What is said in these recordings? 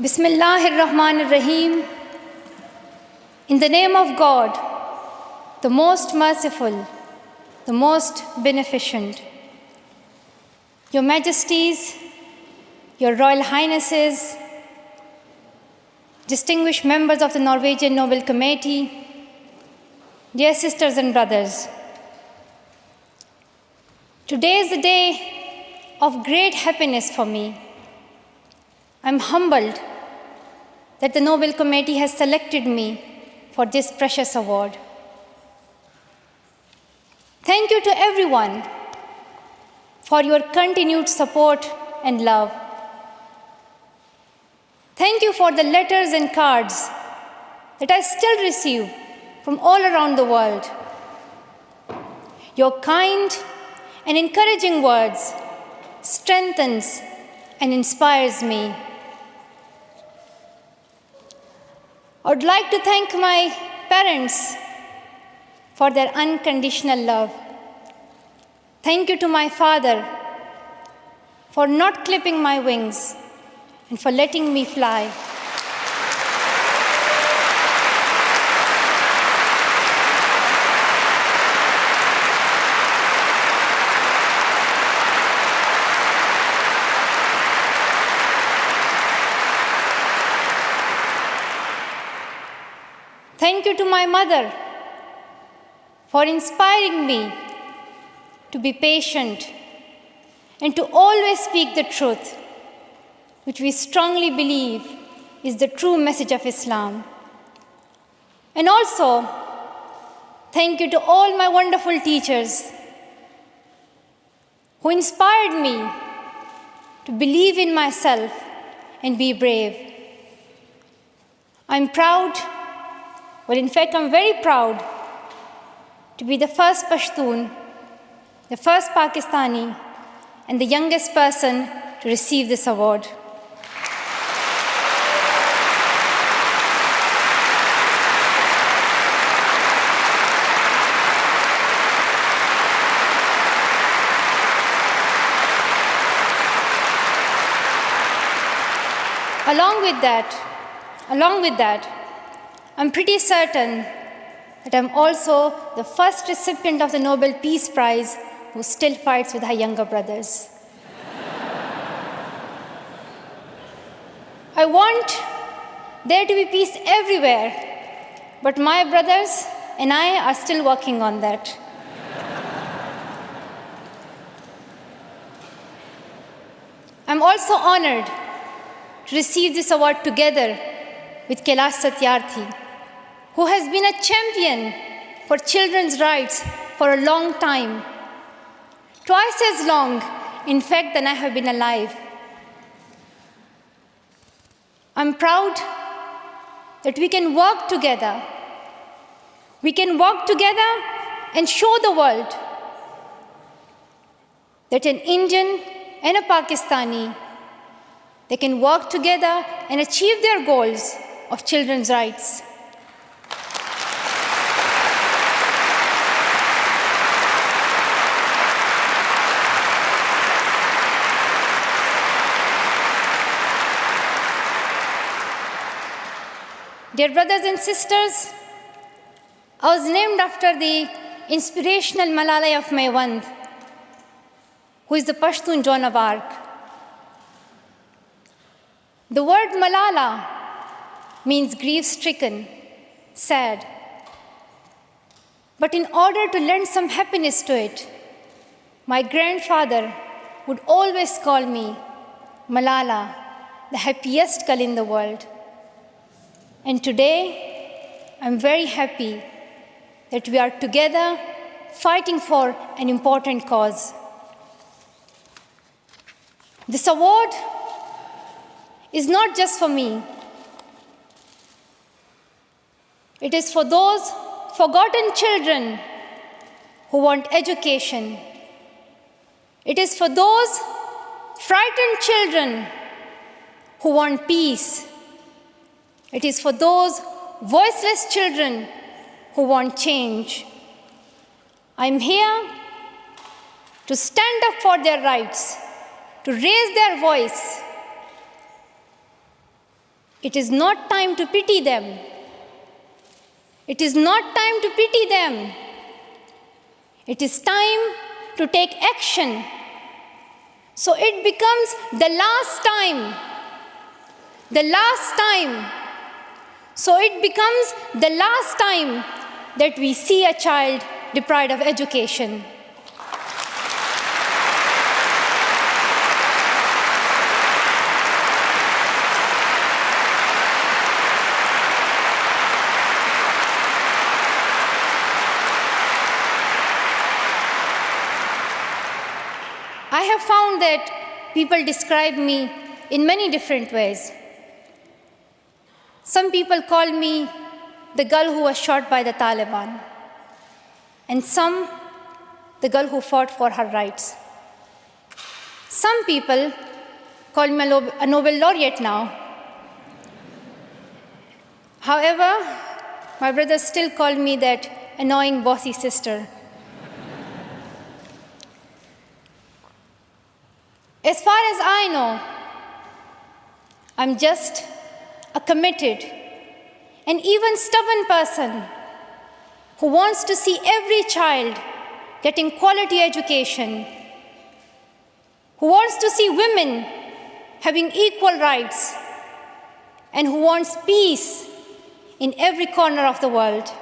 Bismillahir Rahmanir Rahim. In the name of God, the most merciful, the most beneficent. Your Majesties, Your Royal Highnesses, distinguished members of the Norwegian Nobel Committee, dear sisters and brothers, today is a day of great happiness for me. I'm humbled that the Nobel Committee has selected me for this precious award. Thank you to everyone for your continued support and love. Thank you for the letters and cards that I still receive from all around the world. Your kind and encouraging words strengthens and inspires me. I would like to thank my parents for their unconditional love. Thank you to my father for not clipping my wings and for letting me fly. Thank you to my mother for inspiring me to be patient and to always speak the truth, which we strongly believe is the true message of Islam. And also, thank you to all my wonderful teachers who inspired me to believe in myself and be brave. I'm proud. Well, in fact, I'm very proud to be the first Pashtun, the first Pakistani, and the youngest person to receive this award. Along with that, I'm pretty certain that I'm also the first recipient of the Nobel Peace Prize who still fights with her younger brothers. I want there to be peace everywhere, but my brothers and I are still working on that. I'm also honored to receive this award together with Kailash Satyarthi, who has been a champion for children's rights for a long time, twice as long, in fact, than I have been alive. I'm proud that we can work together. We can work together and show the world that an Indian and a Pakistani, they can work together and achieve their goals of children's rights. Dear brothers and sisters, I was named after the inspirational Malala of Maiwand, who is the Pashtun Joan of Arc. The word Malala means grief-stricken, sad. But in order to lend some happiness to it, my grandfather would always call me Malala, the happiest girl in the world. And today, I'm very happy that we are together fighting for an important cause. This award is not just for me. It is for those forgotten children who want education. It is for those frightened children who want peace. It is for those voiceless children who want change. I'm here to stand up for their rights, to raise their voice, It is not time to pity them. It is not time to pity them. It is time to take action. So it becomes the last time. The last time. So it becomes the last time that we see a child deprived of education. I have found that people describe me in many different ways. Some people call me the girl who was shot by the Taliban, and some the girl who fought for her rights. Some people call me a Nobel laureate now. However, my brothers still call me that annoying bossy sister. As far as I know, I'm just a committed and even stubborn person who wants to see every child getting quality education, who wants to see women having equal rights, and who wants peace in every corner of the world.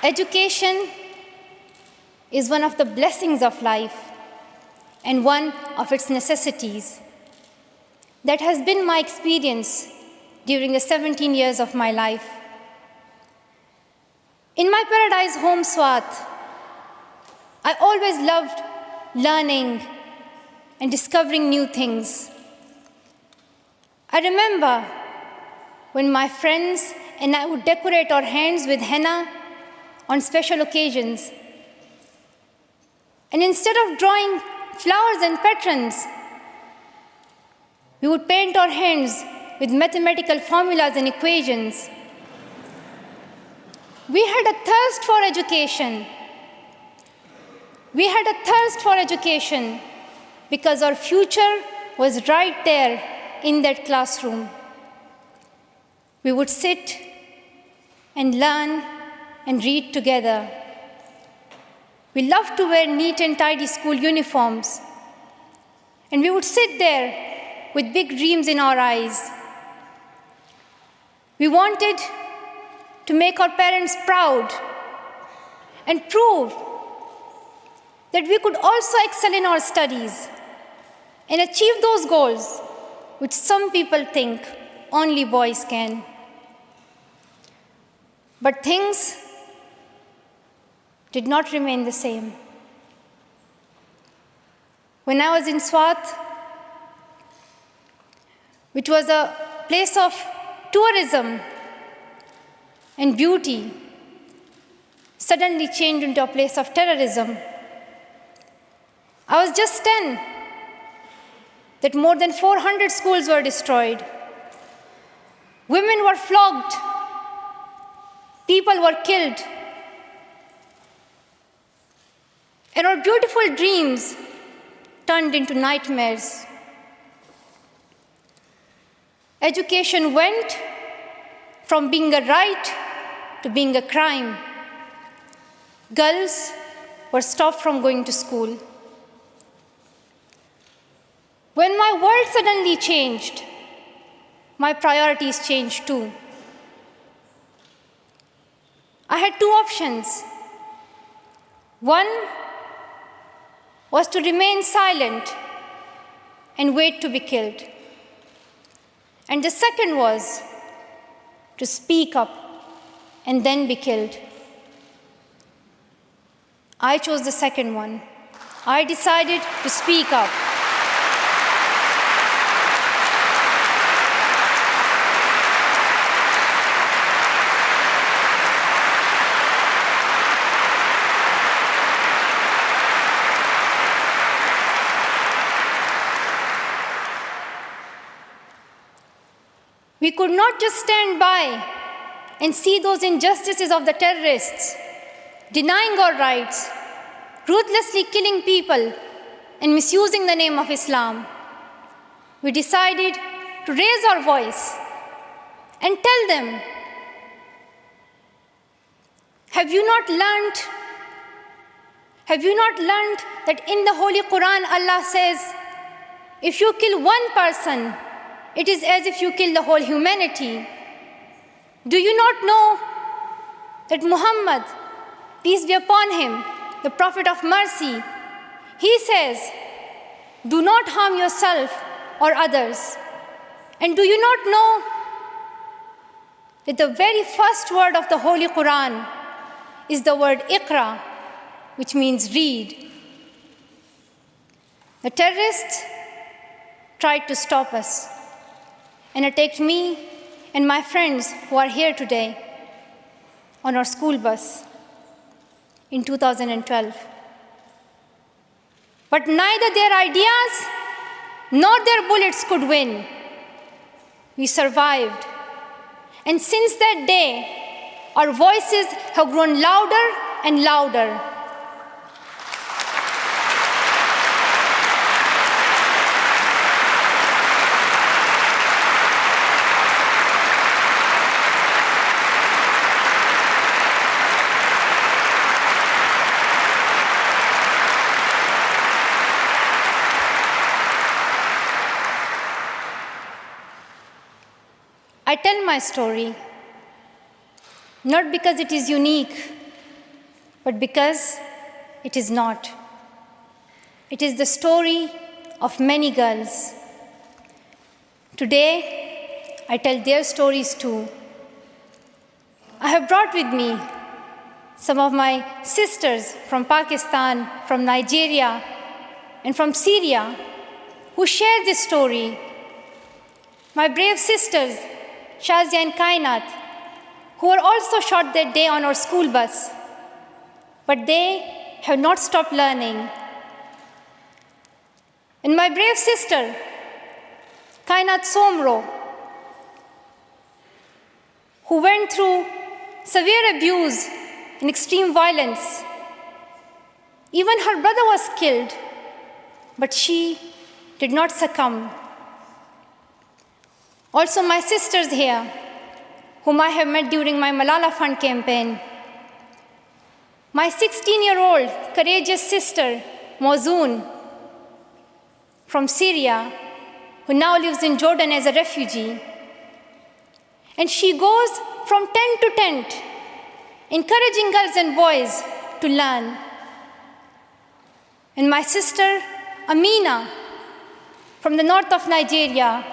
Education is one of the blessings of life and one of its necessities. That has been my experience during the 17 years of my life. In my paradise home, Swat, I always loved learning and discovering new things. I remember when my friends and I would decorate our hands with henna on special occasions. And instead of drawing flowers and patterns, we would paint our hands with mathematical formulas and equations. We had a thirst for education. We had a thirst for education because our future was right there in that classroom. We would sit and learn and read together. We loved to wear neat and tidy school uniforms. And we would sit there with big dreams in our eyes. We wanted to make our parents proud and prove that we could also excel in our studies and achieve those goals which some people think only boys can. But things did not remain the same. When I was in Swat, which was a place of tourism and beauty, suddenly changed into a place of terrorism. I was just 10, that more than 400 schools were destroyed. Women were flogged. People were killed. And our beautiful dreams turned into nightmares. Education went from being a right to being a crime. Girls were stopped from going to school. When my world suddenly changed, my priorities changed too. I had two options. One was to remain silent and wait to be killed. And the second was to speak up and then be killed. I chose the second one. I decided to speak up. We could not just stand by and see those injustices of the terrorists, denying our rights, ruthlessly killing people, and misusing the name of Islam, we decided to raise our voice and tell them, have you not learned that in the Holy Quran Allah says, if you kill one person, it is as if you kill the whole humanity? Do you not know that Muhammad, peace be upon him, the Prophet of mercy, he says, do not harm yourself or others. And do you not know that the very first word of the Holy Quran is the word Iqra, which means read? The terrorists tried to stop us and attacked me and my friends who are here today on our school bus in 2012. But neither their ideas nor their bullets could win. We survived. And since that day, our voices have grown louder and louder. I tell my story not because it is unique, but because it is not. It is the story of many girls. Today, I tell their stories too. I have brought with me some of my sisters from Pakistan, from Nigeria, and from Syria who share this story. My brave sisters, Shazia and Kainat, who were also shot that day on our school bus. But they have not stopped learning. And my brave sister, Kainat Somro, who went through severe abuse and extreme violence. Even her brother was killed, but she did not succumb. Also my sisters here, whom I have met during my Malala Fund campaign. My 16-year-old courageous sister, Mozoon, from Syria, who now lives in Jordan as a refugee. And she goes from tent to tent, encouraging girls and boys to learn. And my sister, Amina, from the north of Nigeria,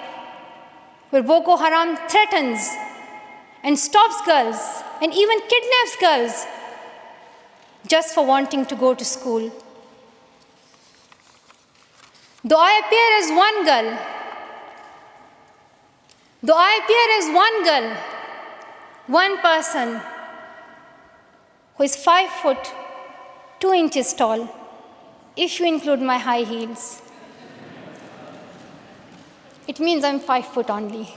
where Boko Haram threatens and stops girls and even kidnaps girls just for wanting to go to school. Though I appear as one girl, one person who is 5 foot 2 inches tall, if you include my high heels. It means I'm 5 foot only.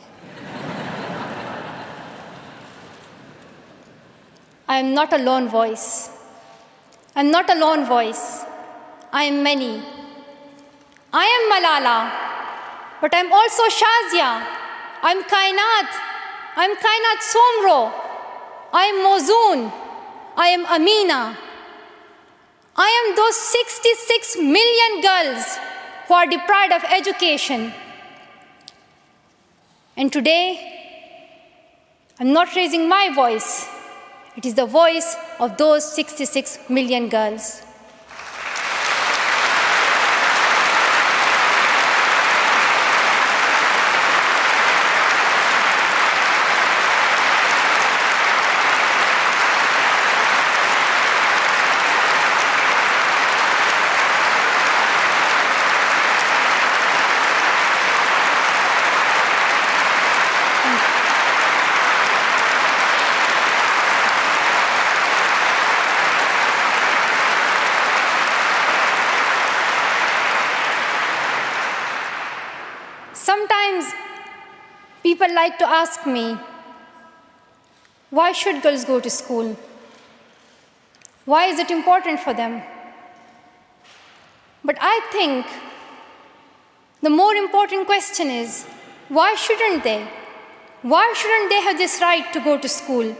I am not a lone voice. I'm not a lone voice. I am many. I am Malala, but I'm also Shazia. I'm Kainat. I'm Kainat Somro. I am Mozoon. I am Amina. I am those 66 million girls who are deprived of education. And today, I'm not raising my voice. It is the voice of those 66 million girls. Sometimes people like to ask me, Why should girls go to school? Why is it important for them? But I think the more important question is, why shouldn't they? Why shouldn't they have this right to go to school?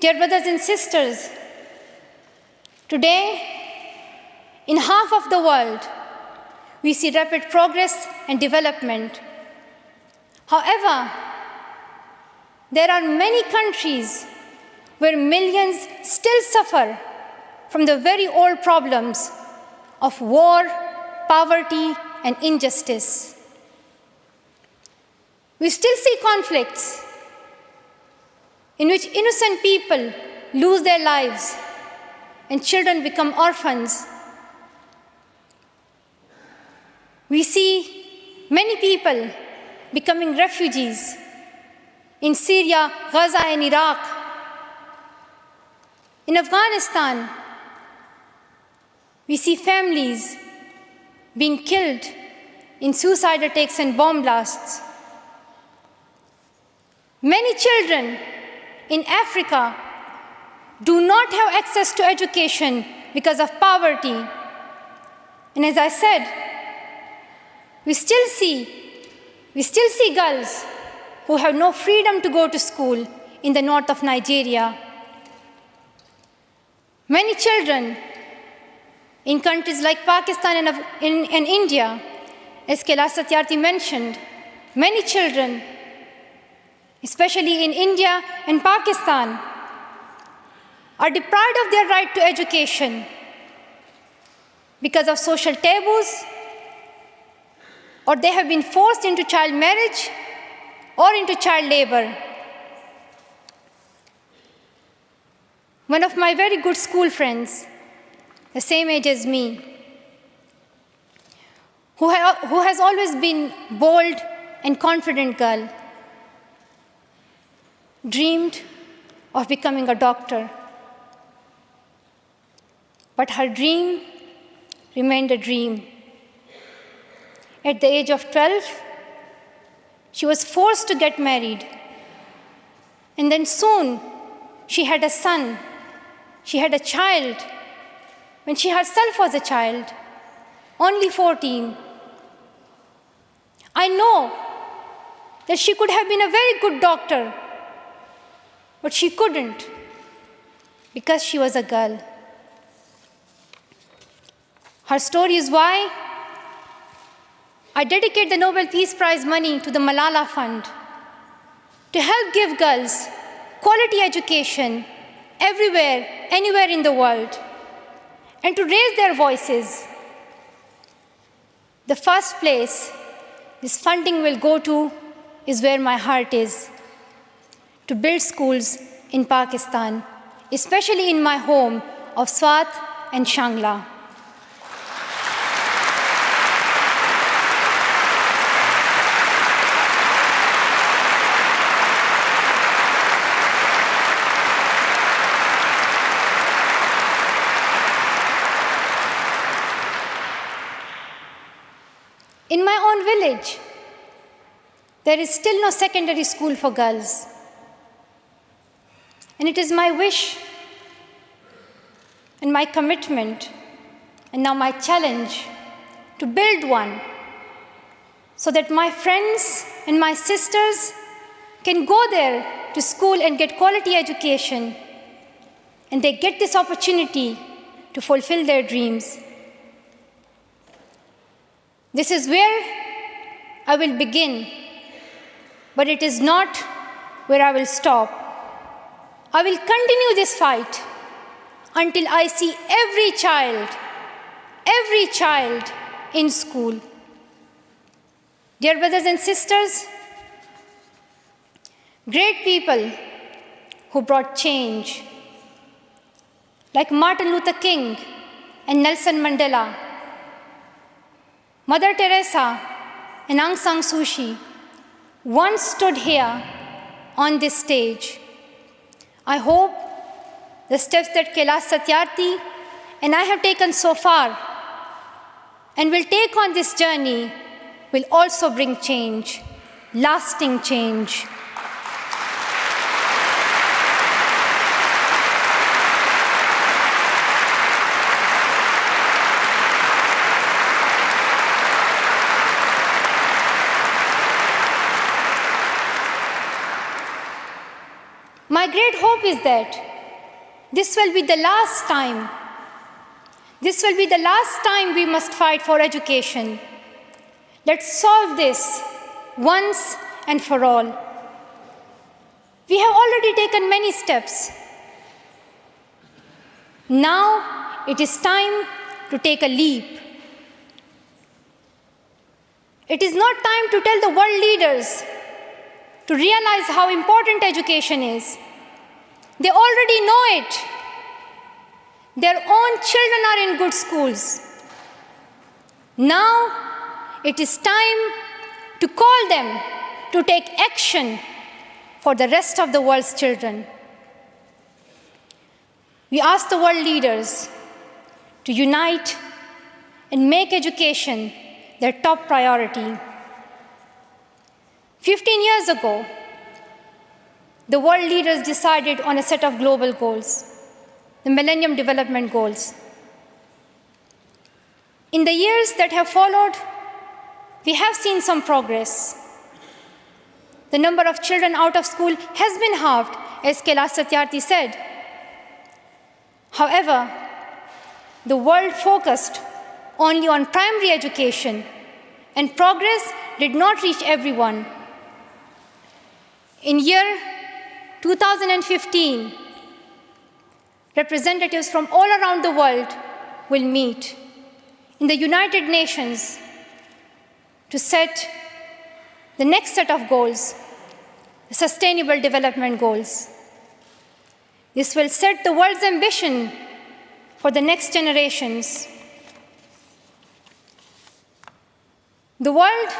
Dear brothers and sisters, today, in half of the world, we see rapid progress and development. However, there are many countries where millions still suffer from the very old problems of war, poverty, and injustice. We still see conflicts in which innocent people lose their lives and children become orphans. We see many people becoming refugees in Syria, Gaza, and Iraq. In Afghanistan, we see families being killed in suicide attacks and bomb blasts. Many children in Africa do not have access to education because of poverty. And as I said, we still see girls who have no freedom to go to school in the north of Nigeria. Many children in countries like Pakistan and India, as Kailash Satyarthi mentioned, many children, especially in India and Pakistan, are deprived of their right to education because of social taboos, or they have been forced into child marriage or into child labor. One of my very good school friends, the same age as me, who has always been bold and confident girl, dreamed of becoming a doctor. But her dream remained a dream. At the age of 12, she was forced to get married. And then soon, she had a son. She had a child when she herself was a child, only 14. I know that she could have been a very good doctor, but she couldn't because she was a girl. Her story is why I dedicate the Nobel Peace Prize money to the Malala Fund to help give girls quality education everywhere, anywhere in the world, and to raise their voices. The first place this funding will go to is where my heart is, to build schools in Pakistan, especially in my home of Swat and Shangla. In my own village, there is still no secondary school for girls. And it is my wish and my commitment, and now my challenge, to build one so that my friends and my sisters can go there to school and get quality education, and they get this opportunity to fulfill their dreams. This is where I will begin, but it is not where I will stop. I will continue this fight until I see every child in school. Dear brothers and sisters, great people who brought change, like Martin Luther King and Nelson Mandela, Mother Teresa and Aung San Suu Kyi, once stood here on this stage. I hope the steps that Kailash Satyarthi and I have taken so far and will take on this journey will also bring change, lasting change. My great hope is that this will be the last time. This will be the last time we must fight for education. Let's solve this once and for all. We have already taken many steps. Now it is time to take a leap. It is not time to tell the world leaders to realize how important education is. They already know it. Their own children are in good schools. Now it is time to call them to take action for the rest of the world's children. We ask the world leaders to unite and make education their top priority. 15 years ago, the world leaders decided on a set of global goals, the Millennium Development Goals. In the years that have followed, we have seen some progress. The number of children out of school has been halved, as Kailash Satyarthi said. However, the world focused only on primary education, and progress did not reach everyone. In year 2015, representatives from all around the world will meet in the United Nations to set the next set of goals, the Sustainable Development Goals. This will set the world's ambition for the next generations. The world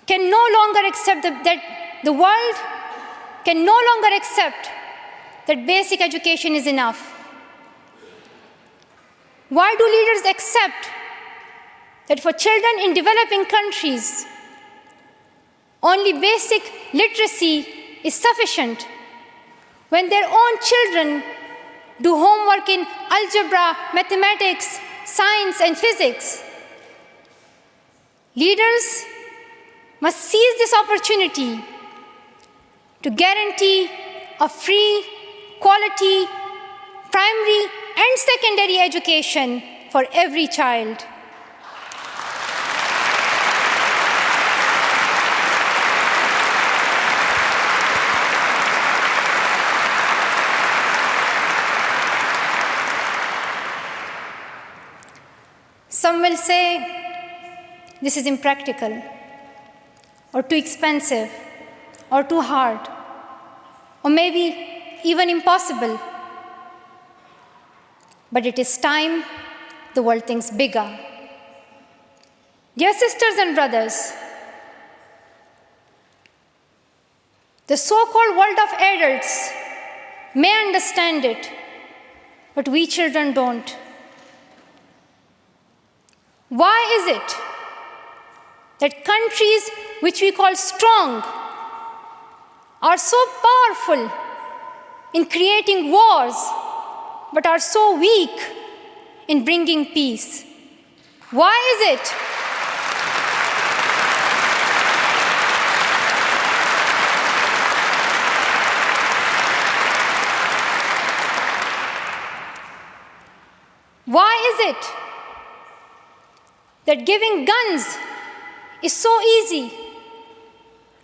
can no longer accept that basic education is enough. Why do leaders accept that for children in developing countries, only basic literacy is sufficient when their own children do homework in algebra, mathematics, science, and physics? Leaders must seize this opportunity to guarantee a free, quality, primary and secondary education for every child. Some will say this is impractical, or too expensive, or too hard, or maybe even impossible. But it is time the world thinks bigger. Dear sisters and brothers, the so-called world of adults may understand it, but we children don't. Why is it that countries which we call strong are so powerful in creating wars, but are so weak in bringing peace? Why is it? Why is it that giving guns is so easy,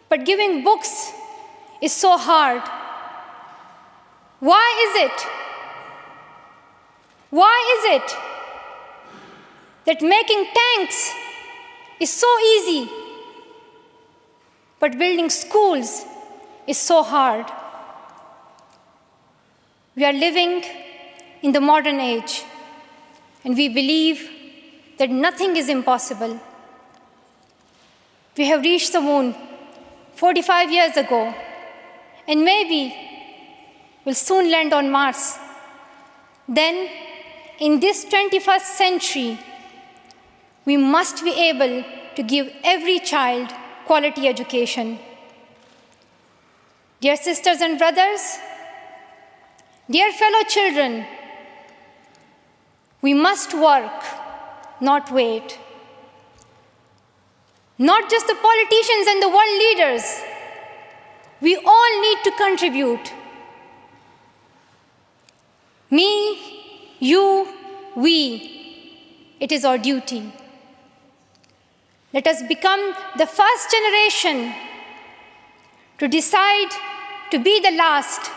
but giving books is so hard? Why is it? Why is it that making tanks is so easy, but building schools is so hard? We are living in the modern age, and we believe that nothing is impossible. We have reached the moon 45 years ago, and maybe we'll soon land on Mars. Then, in this 21st century, we must be able to give every child quality education. Dear sisters and brothers, dear fellow children, we must work, not wait. Not just the politicians and the world leaders. We all need to contribute. Me, you, we. It is our duty. Let us become the first generation to decide to be the last.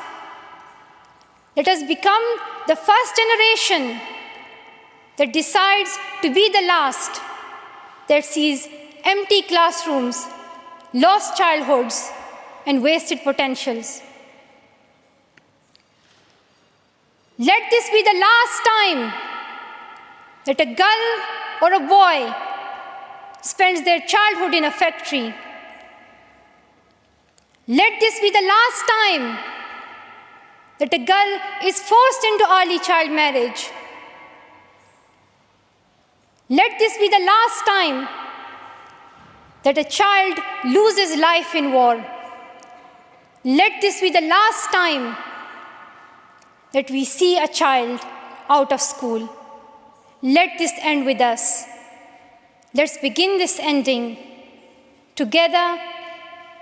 Let us become the first generation that decides to be the last, that sees empty classrooms, lost childhoods, and wasted potentials. Let this be the last time that a girl or a boy spends their childhood in a factory. Let this be the last time that a girl is forced into early child marriage. Let this be the last time that a child loses life in war. Let this be the last time that we see a child out of school. Let this end with us. Let's begin this ending together,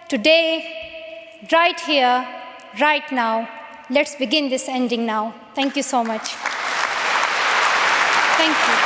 today, right here, right now. Let's begin this ending now. Thank you so much. Thank you.